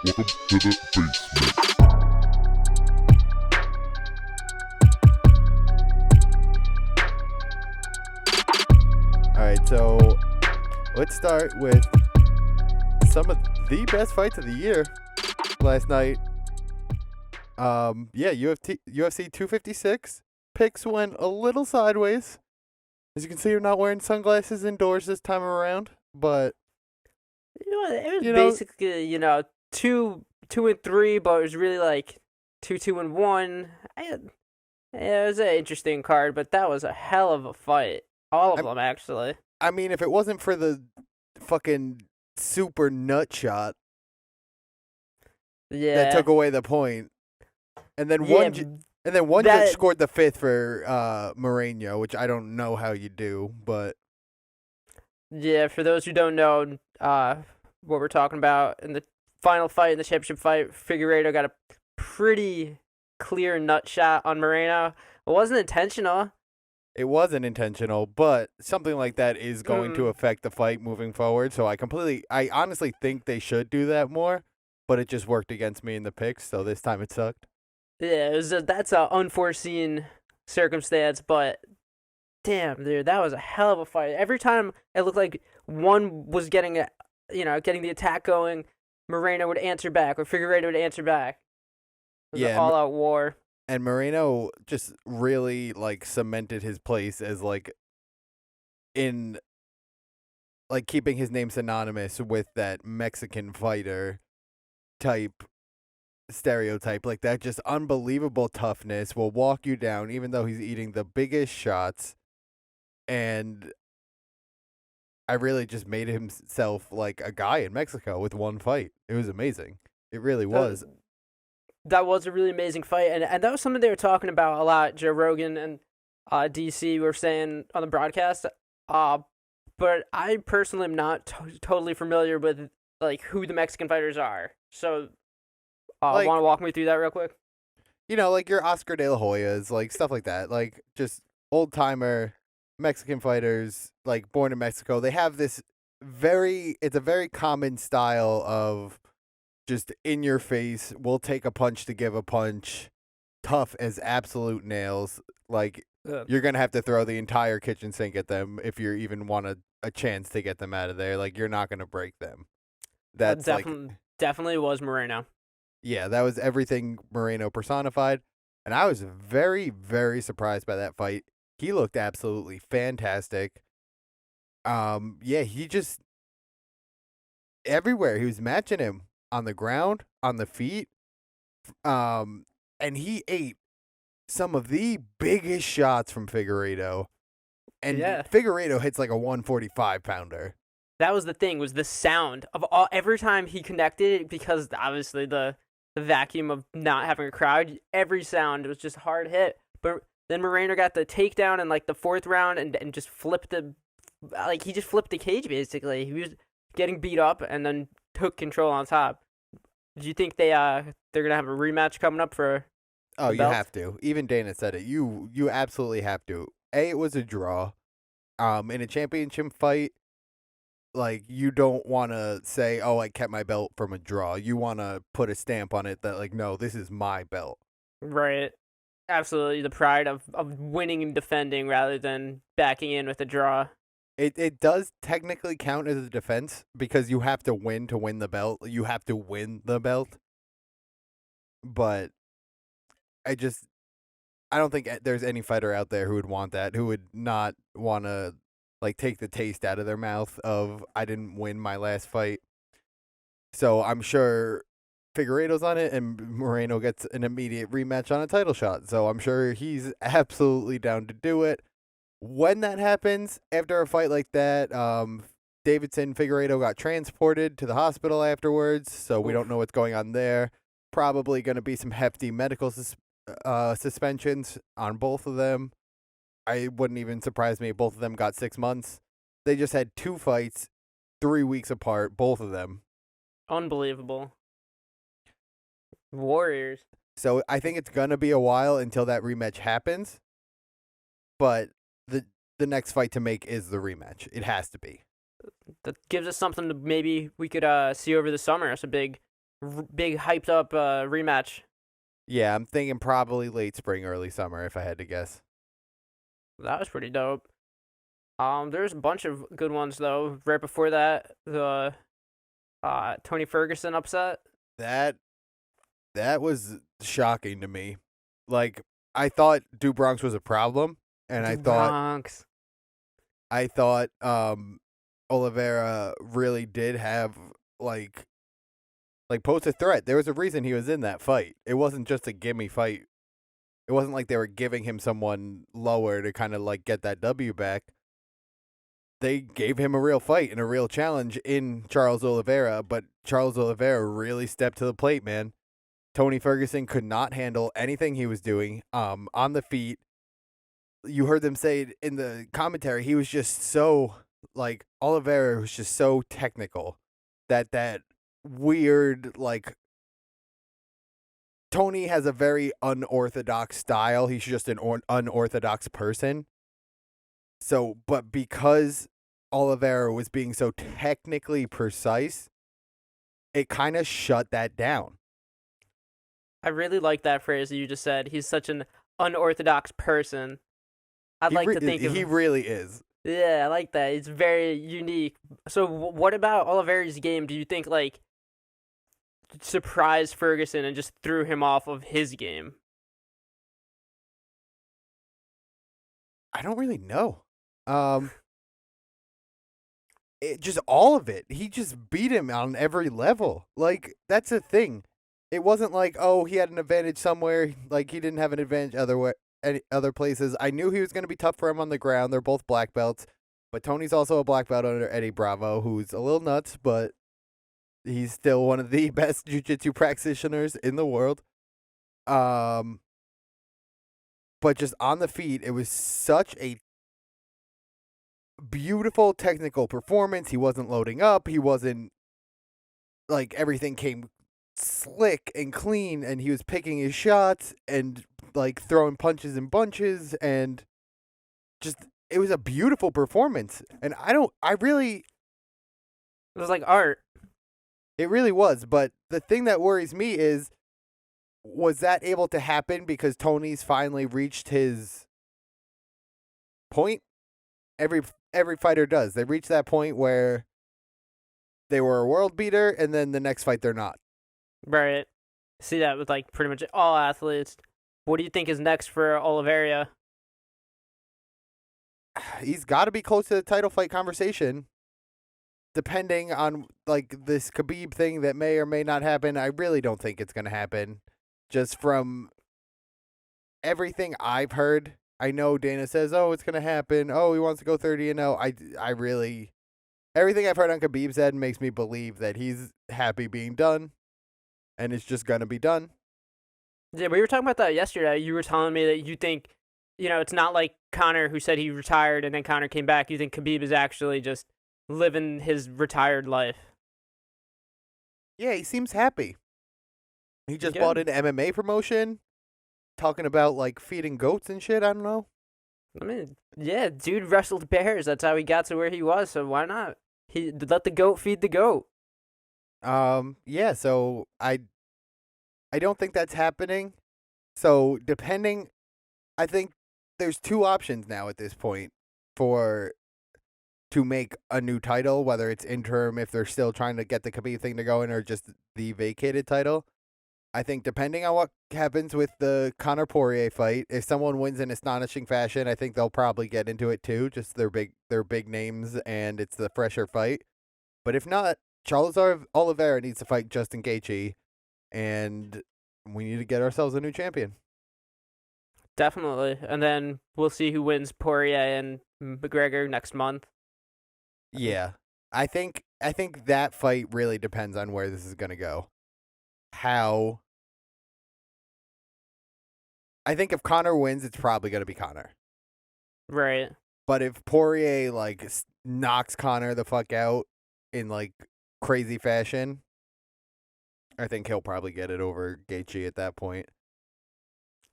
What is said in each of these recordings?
Welcome to the basement. All right, so let's start with some of the best fights of the year last night. UFC 256 picks went a little sideways. As you can see, you're not wearing sunglasses indoors this time around, but It was you know, basically, 2-3, but it was really like 2-1. It was an interesting card, but that was a hell of a fight. All of I, them, actually. I mean, if it wasn't for the fucking super nut shot that Yeah. took away the point, and then Yeah, one judge that, scored the fifth for Moreno, which I don't know how you do, but yeah, for those who don't know, what we're talking about, in the final fight, in the championship fight, Figueiredo got a pretty clear nut shot on Moreno. It wasn't intentional. it wasn't intentional. But something like that is going to affect the fight moving forward. So I honestly think they should do that more, but it just worked against me in the picks. So this time it sucked. Yeah, that's an unforeseen circumstance, but damn, dude, that was a hell of a fight. Every time it looked like one was getting getting the attack going, Moreno would answer back, or Figueiredo would answer back. It was an Yeah, all-out war. and Moreno just really like cemented his place as in keeping his name synonymous with that Mexican fighter type stereotype, like that just unbelievable toughness, will walk you down even though he's eating the biggest shots. And I really just made himself like a guy in Mexico with one fight. It was amazing. It really was. That was a really amazing fight, and that was something they were talking about a lot. Joe Rogan and DC were saying on the broadcast. But I personally am not totally familiar with like who the Mexican fighters are. So, Like, want to walk me through that real quick? like your Oscar De La Hoyas, like stuff like that, like just old timer Mexican fighters, like born in Mexico. They have this it's a very common style of just in your face, we'll take a punch to give a punch, tough as absolute nails. Like Yeah. you're gonna have to throw the entire kitchen sink at them if you even want a chance to get them out of there. Like you're not gonna break them. That's like Definitely was Moreno. yeah, that was everything Moreno personified. And I was very, very surprised by that fight. He looked absolutely fantastic. Yeah, he just everywhere. He was matching him on the ground, on the feet. And he ate some of the biggest shots from Figueiredo. And Yeah. Figueiredo hits like a 145 pounder. That was the thing, was the sound of every time he connected, because obviously the vacuum of not having a crowd, every sound was just hard hit. But then Moreno got the takedown in like the fourth round and just flipped he just flipped the cage basically. He was getting beat up and then took control on top. Do you think they're gonna have a rematch coming up for Oh, the you belt? have to. Even Dana said it. You absolutely have to. It was a draw. In a championship fight, like you don't want to say, "Oh, I kept my belt from a draw." You want to put a stamp on it that like, "No, this is my belt." Right. Absolutely, the pride of winning and defending rather than backing in with a draw. It does technically count as a defense because you have to win the belt. You have to win the belt. But I just I don't think there's any fighter out there who would want that, who would not want to like take the taste out of their mouth of I didn't win my last fight. So I'm sure Figueiredo's on it, and Moreno gets an immediate rematch on a title shot. So I'm sure he's absolutely down to do it. When that happens, after a fight like that, Davidson Figueiredo got transported to the hospital afterwards, so we don't know what's going on there. Probably going to be some hefty medical suspensions on both of them. I wouldn't even surprise me if both of them got 6 months. They just had two fights, 3 weeks apart, both of them. Unbelievable. Warriors. So I think it's gonna be a while until that rematch happens. But the next fight to make is the rematch. It has to be. That gives us something to maybe we could see over the summer. It's a big big hyped up rematch. Yeah, I'm thinking probably late spring, early summer, if I had to guess. That was pretty dope. There's a bunch of good ones though. Right before that, the Tony Ferguson upset. That that was shocking to me. Like, I thought Du Bronx was a problem, and The Bronx. I thought Oliveira really did have like posed a threat. There was a reason he was in that fight. It wasn't just a gimme fight. It wasn't like they were giving him someone lower to kind of like get that W back. They gave him a real fight and a real challenge in Charles Oliveira, but Charles Oliveira really stepped to the plate, man. Tony Ferguson could not handle anything he was doing on the feet. You heard them say it in the commentary, he was just so like Oliveira was just so technical that weird like Tony has a very unorthodox style. He's just an unorthodox person. So, but because Oliveira was being so technically precise, it kind of shut that down. I really like that phrase that you just said. He's such an unorthodox person. I'd like to think of he really is. Yeah, I like that. It's very unique. So, what about Oliveira's game? Do you think like surprised Ferguson and just threw him off of his game? I don't really know. It just all of it. He just beat him on every level. Like, that's the thing. It wasn't like, oh, he had an advantage somewhere. Like, he didn't have an advantage any other places. I knew he was going to be tough for him on the ground. They're both black belts. But Tony's also a black belt under Eddie Bravo, who's a little nuts, but he's still one of the best jiu-jitsu practitioners in the world. But just on the feet, it was such a beautiful technical performance. He wasn't loading up. He wasn't like everything came slick and clean, and he was picking his shots and like throwing punches in bunches, and just it was a beautiful performance. And it was like art. It really was. But the thing that worries me is, was that able to happen because Tony's finally reached his point? Every fighter does. They reach that point where they were a world beater, and then the next fight they're not. Right. See that with like pretty much all athletes. What do you think is next for Oliveira? He's got to be close to the title fight conversation. Depending on like this Khabib thing that may or may not happen, I really don't think it's going to happen. Just from everything I've heard, I know Dana says, "Oh, it's going to happen. Oh, he wants to go 30-0." I really everything I've heard on Khabib's head makes me believe that he's happy being done, and it's just going to be done. Yeah, we were talking about that yesterday. You were telling me that you think, it's not like Conor who said he retired and then Conor came back. You think Khabib is actually just living his retired life. Yeah, he seems happy. He just bought an MMA promotion, talking about like feeding goats and shit. I don't know. I mean, yeah, dude wrestled bears. That's how he got to where he was. So why not? He let the goat feed the goat. Yeah. So I don't think that's happening. So I think there's two options now at this point to make a new title, whether it's interim if they're still trying to get the Khabib thing to go in, or just the vacated title. I think depending on what happens with the Conor Poirier fight, if someone wins in astonishing fashion, I think they'll probably get into it too. Just their big names, and it's the fresher fight. But if not, Charles Oliveira needs to fight Justin Gaethje, and we need to get ourselves a new champion. Definitely, and then we'll see who wins Poirier and McGregor next month. Yeah, I think that fight really depends on where this is going to go. I think if Conor wins, it's probably going to be Conor. Right. But if Poirier like knocks Conor the fuck out in like crazy fashion, I think he'll probably get it over Gaethje at that point.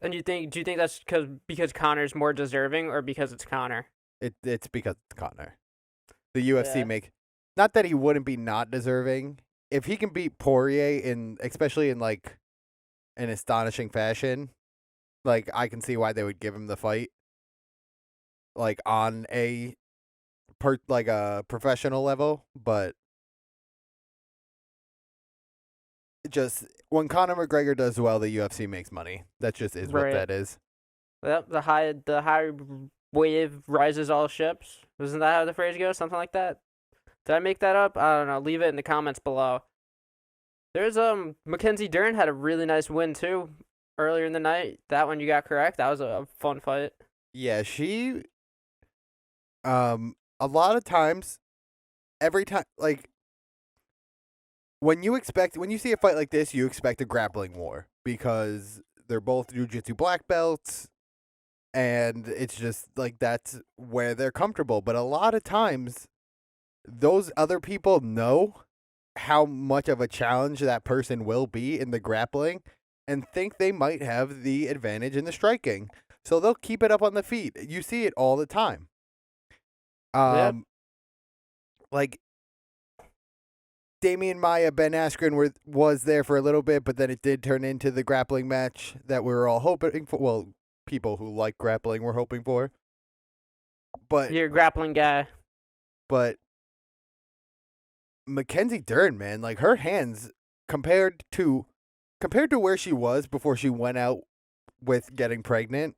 And do you think that's because Conor's more deserving, or because it's Conor? It's because it's Conor. The UFC not that he wouldn't be not deserving if he can beat Poirier especially in like an astonishing fashion, like I can see why they would give him the fight, like on a like a professional level. But just when Conor McGregor does well, the UFC makes money. That just is what Right. that is. Yep, the high wave rises all ships. Wasn't that how the phrase goes? Something like that. Did I make that up? I don't know. Leave it in the comments below. There's Mackenzie Dern had a really nice win too earlier in the night. That one you got correct. That was a fun fight. Yeah, she. A lot of times, every time, like when you see a fight like this, you expect a grappling war because they're both jiu-jitsu black belts, and it's just like that's where they're comfortable. But a lot of times, those other people know how much of a challenge that person will be in the grappling and think they might have the advantage in the striking. So they'll keep it up on the feet. You see it all the time. Yep. Like Damian Maia, Ben Askren was there for a little bit, but then it did turn into the grappling match that we were all hoping for. Well, people who like grappling were hoping for. But You're a grappling guy. But Mackenzie Dern, man, like her hands compared to where she was before she went out with getting pregnant,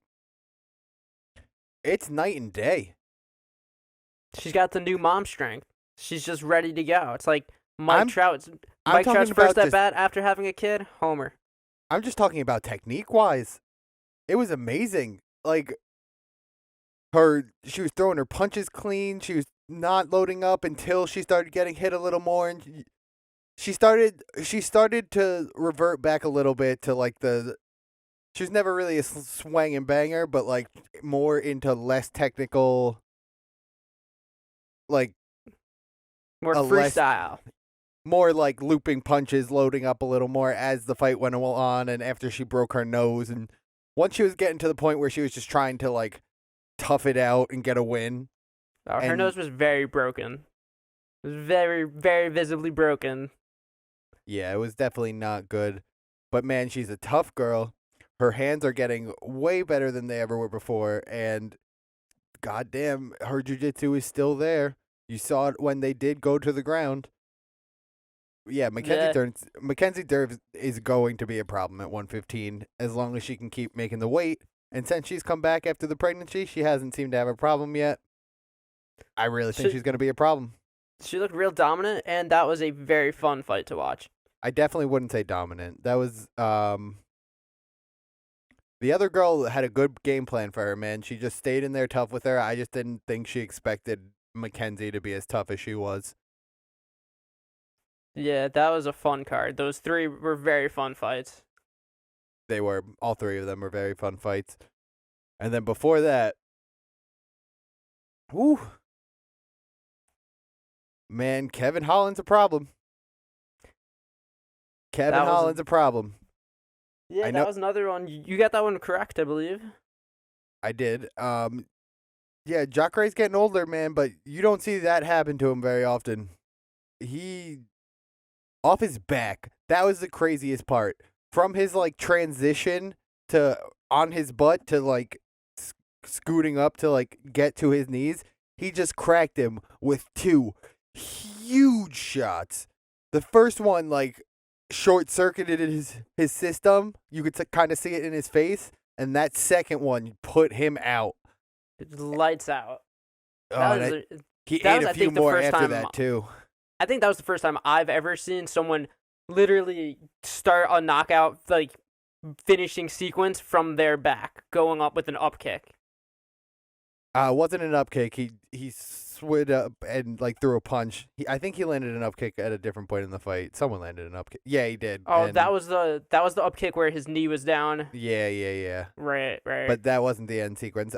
it's night and day. She's got the new mom strength. She's just ready to go. It's like Mike Trout's first at bat after having a kid. Homer. I'm just talking about technique wise. It was amazing. Like she was throwing her punches clean. She was not loading up until she started getting hit a little more, and she started to revert back a little bit to like she was never really a swang and banger, but like more into less technical, like more freestyle. More like looping punches, loading up a little more as the fight went on, and after she broke her nose, and once she was getting to the point where she was just trying to like tough it out and get a win. Her nose was very broken. It was very, very visibly broken. Yeah, it was definitely not good. But man, she's a tough girl. Her hands are getting way better than they ever were before, and goddamn, her jiu-jitsu is still there. You saw it when they did go to the ground. Yeah, Mackenzie Dern is going to be a problem at 115 as long as she can keep making the weight. And since she's come back after the pregnancy, she hasn't seemed to have a problem yet. I really think she's going to be a problem. She looked real dominant, and that was a very fun fight to watch. I definitely wouldn't say dominant. That was the other girl had a good game plan for her, man. She just stayed in there tough with her. I just didn't think she expected Mackenzie to be as tough as she was. Yeah, that was a fun card. Those three were very fun fights. They were. All three of them were very fun fights. And then before that, whew, man, Kevin Holland's a problem. Kevin Holland's a problem. Yeah, that was another one. You got that one correct, I believe. I did. Yeah, Jacare's getting older, man, but you don't see that happen to him very often. He off his back. That was the craziest part. From his like transition to on his butt to like scooting up to like get to his knees, he just cracked him with two huge shots. The first one like short-circuited his system. You could kind of see it in his face, and that second one put him out. It lights out. He ate a few more after that too. I think that was the first time I've ever seen someone literally start a knockout, like finishing sequence from their back, going up with an up kick. Wasn't an up kick. He slid up and like threw a punch. I think he landed an up kick at a different point in the fight. Someone landed an up kick. Yeah, he did. Oh, that was the up kick where his knee was down. Yeah. Right. But that wasn't the end sequence.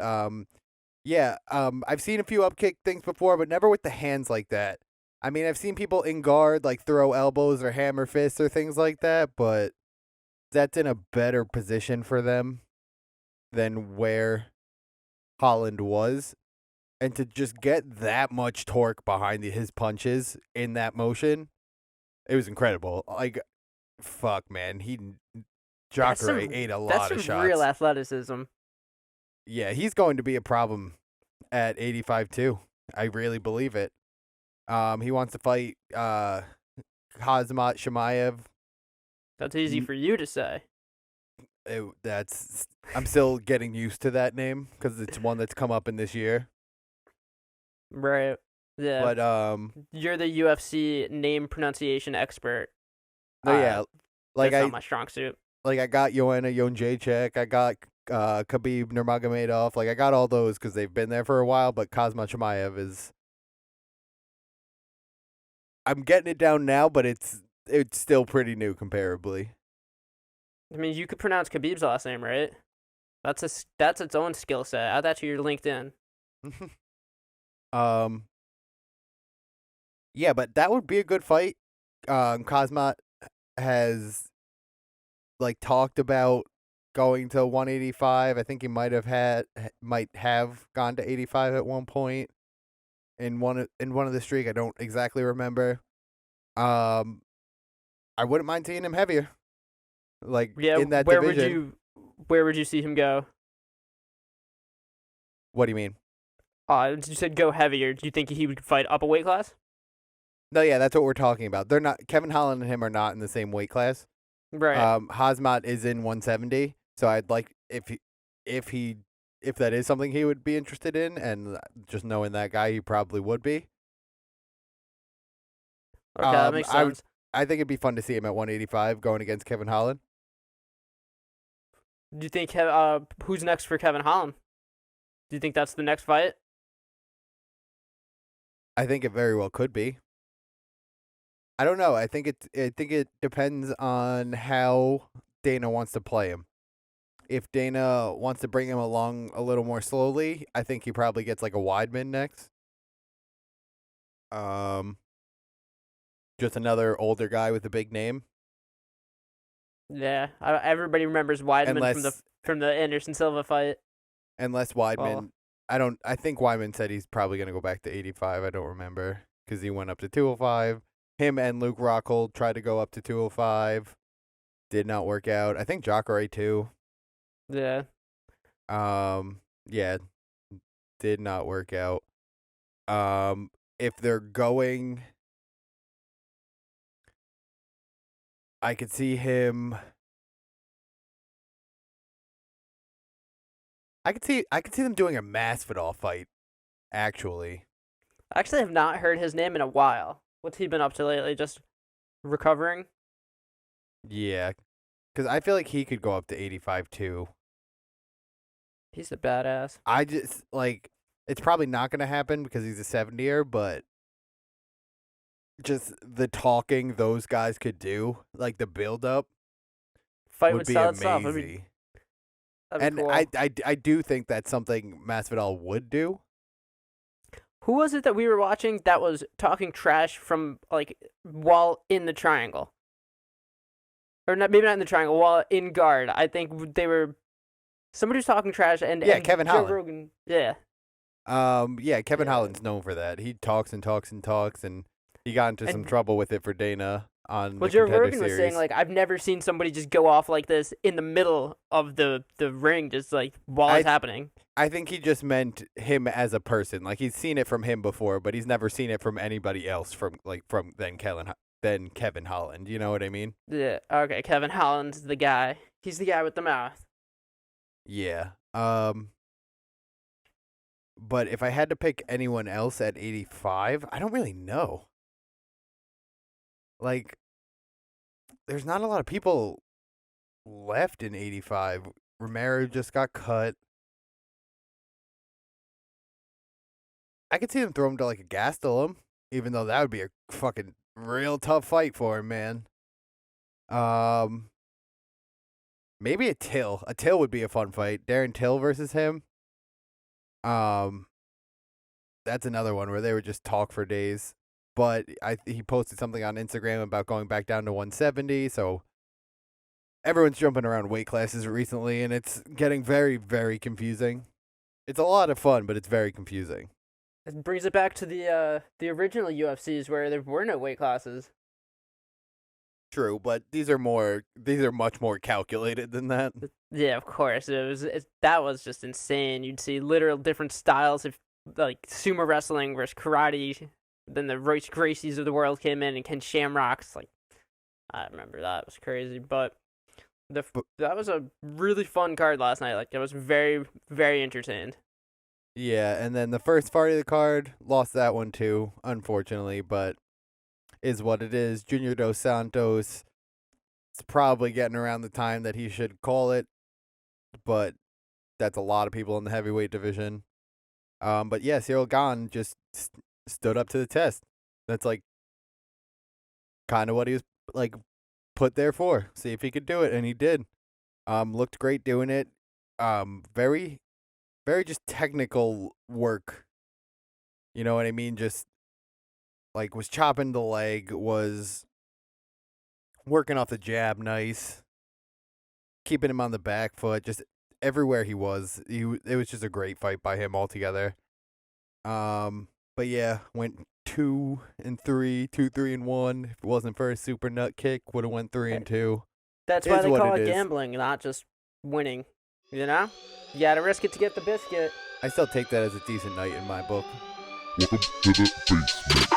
Yeah. I've seen a few up kick things before, but never with the hands like that. I mean, I've seen people in guard like throw elbows or hammer fists or things like that, but that's in a better position for them than where Holland was. And to just get that much torque behind his punches in that motion, It was incredible. Like, fuck, man. That's Jacare some ate a that's lot of some shots. real athleticism. Yeah, he's going to be a problem at 85 too. I really believe it. He wants to fight Kazmat Shemaev. That's easy for you to say. I'm still getting used to that name because it's one that's come up in this year. Right. Yeah. But You're the UFC name pronunciation expert. no, yeah, like That's I not my strong suit. like I got Joanna Jędrzejczyk, I got Khabib Nurmagomedov, like I got all those because they've been there for a while. But Kazmat Shemaev is, I'm getting it down now, but it's still pretty new comparably. I mean, you could pronounce Khabib's last name, right? That's its own skill set. Add that to your LinkedIn. Yeah, but that would be a good fight. Kazmat has like talked about going to 185. I think he might have gone to 85 at one point in one of the streak. I don't exactly remember. I wouldn't mind seeing him heavier. Like in that division. Where would you see him go? What do you mean? You said go heavier. Do you think he would fight up a weight class? No, yeah, that's what we're talking about. They're not, Kevin Holland and him are not in the same weight class. Right. Hazmat is in 170, so I'd like if that is something he would be interested in, and just knowing that guy, he probably would be. Okay, that makes sense. I think it'd be fun to see him at 185 going against Kevin Holland. Do you think who's next for Kevin Holland? Do you think that's the next fight? I think it very well could be. I don't know. I think it depends on how Dana wants to play him. If Dana wants to bring him along a little more slowly, I think he probably gets like a Weidman next. Just another older guy with a big name. Yeah, everybody remembers Weidman from the Anderson Silva fight. Unless Weidman, I think Weidman said he's probably gonna go back to 85. I don't remember because he went up to 205. Him and Luke Rockhold tried to go up to 205. Did not work out. I think Jacare too. Yeah. Yeah, did not work out. If they're going, I could see him. I could see them doing a Masvidal fight. Actually, I actually have not heard his name in a while. What's he been up to lately? Just recovering? Yeah, because I feel like he could go up to 85 too. He's a badass. I just like it's probably not going to happen because he's a 70er, but just the talking those guys could do, like the build up, Fight would with be solid stuff. amazing. That'd be And cool. I do think that's something Masvidal would do. Who was it that we were watching that was talking trash from like while in the triangle? Or not, maybe not in the triangle, while in guard. I think they were somebody was talking trash and Kevin Joe Holland. Rogan. Yeah. Kevin Yeah. Holland's known for that. He talks and talks and talks, and he got into some trouble with it for Dana on Well, the Joe Contender Rogan was Series. saying like I've never seen somebody just go off like this in the middle of the ring, just like while it's happening. I think he just meant him as a person. Like he's seen it from him before, but he's never seen it from anybody else from Kevin Holland. You know what I mean? Yeah. Okay. Kevin Holland's the guy. He's the guy with the mouth. Yeah. But if I had to pick anyone else at 85, I don't really know. Like, there's not a lot of people left in 85. Romero just got cut. I could see them throw him to like a Gastelum, even though that would be a fucking real tough fight for him, man. Maybe a Till. A Till would be a fun fight. Darren Till versus him. That's another one where they would just talk for days. But he posted something on Instagram about going back down to 170, so everyone's jumping around weight classes recently, and it's getting very, very confusing. It's a lot of fun, but it's very confusing. It brings it back to the original UFCs where there were no weight classes. True, but these are much more calculated than that. Yeah, of course. That was just insane. You'd see literal different styles of like sumo wrestling versus karate. Then the Royce Gracies of the world came in and Ken Shamrocks. Like, I remember that. It was crazy. But that was a really fun card last night. Like, I was very, very entertained. Yeah, and then the first fight of the card, lost that one too, unfortunately, but is what it is. Junior Dos Santos, it's probably getting around the time that he should call it, but that's a lot of people in the heavyweight division. But yeah, Cyril Gahn just stood up to the test. That's like kind of what he was like put there for. See if he could do it, and he did. Looked great doing it. Very, very just technical work. You know what I mean? Just like was chopping the leg, was working off the jab, nice, keeping him on the back foot, just everywhere he was. It was just a great fight by him altogether. But yeah, went 2-3, 2-3-1. If it wasn't for a super nut kick, would have went 3-2. That's why they call it gambling, not just winning. You know, you gotta risk it to get the biscuit. I still take that as a decent night in my book. Welcome to the basement.